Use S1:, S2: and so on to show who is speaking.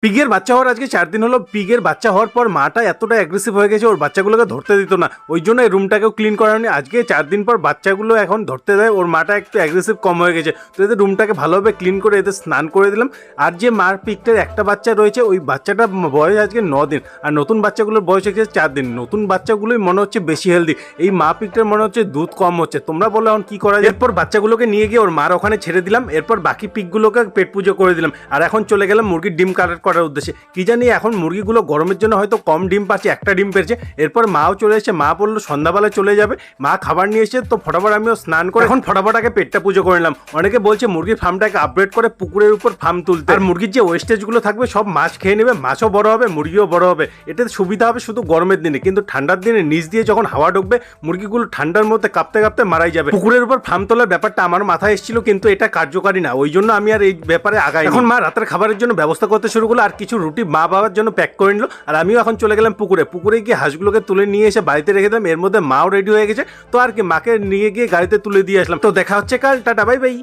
S1: পিগের বাচ্চা হওয়ার আজকে 4 দিন হলো। পিগের বাচ্চা হওয়ার পর মাটা এতটা অ্যাগ্রেসিভ হয়ে গেছে, ওর বাচ্চাগুলোকে ধরতে দিত না, ওই জন্য এই রুমটাকেও ক্লিন করা হয়নি। আজকে 4 দিন পর বাচ্চাগুলো এখন ধরতে দেয়, ওর মাটা একটু অ্যাগ্রেসিভ কম হয়ে গেছে, তো এদের রুমটাকে ভালোভাবে ক্লিন করে এদের স্নান করে দিলাম। আর যে মার পিগটার একটা বাচ্চা রয়েছে, ওই বাচ্চাটার বয়স আজকে 9 দিন, আর নতুন বাচ্চাগুলোর বয়স হচ্ছে 4 দিন। নতুন বাচ্চাগুলোই মনে হচ্ছে বেশি হেলদি, এই মা পিগটার মনে হচ্ছে দুধ কম হচ্ছে। তোমরা বলো এখন কি করা যায়? এরপর বাচ্চাগুলোকে নিয়ে গিয়ে ওর মার ওখানে ছেড়ে দিলাম, এরপর বাকি পিগগুলোকে পেট পুজো করে দিলাম, আর এখন চলে গেলাম মুরগির ডিম কালেক্ট করার উদ্দেশ্যে। কি জানি এখন মুরগিগুলো গরমের জন্য হয়তো কম ডিম পাচ্ছে, একটা ডিম পেয়েছে। এরপর মাও চলে এসেছে, মা বললো সন্ধ্যাবেলা চলে যাবে, মা খাবার নিয়ে এসেছে, তো ফটাফট আমিও স্নান করে এখন ফটাফট আগে পেটটা পুজো করে নিলাম। অনেকে বলছে মুরগির ফার্মটাকে আপগ্রেড করে পুকুরের উপর ফার্ম তুলতে, আর মুরগির যে ওয়েস্টেজগুলো থাকবে সব মাছ খেয়ে নেবে, মাছও বড় হবে, মুরগিও বড় হবে। এটাতে সুবিধা হবে শুধু গরমের দিনে, কিন্তু ঠান্ডার দিনে নিচ দিয়ে যখন হাওয়া ঢুকবে মুরগিগুলো ঠান্ডার মধ্যে কাঁপতে কাঁপতে মারাই যাবে। পুকুরের উপর ফার্ম তোলার ব্যাপারটা আমার মাথায় এসেছিল, কিন্তু এটা কার্যকারী না, ওই জন্য আমি আর এই ব্যাপারে আগাই। এখন মা রাতের খাবারের জন্য ব্যবস্থা করতে শুরু করলো, আর কিছু রুটি মা বাবার জন্য প্যাক করে নিল, আর আমিও এখন চলে গেলাম পুকুরে গিয়ে হাঁসগুলোকে তুলে নিয়ে এসে বাড়িতে রেখে দিলাম। এর মধ্যে মাও রেডি হয়ে গেছে, তো আর কি মাকে নিয়ে গিয়ে গাড়িতে তুলে দিয়ে আসলাম। তো দেখা হচ্ছে কাল, টাটা বাই বাই।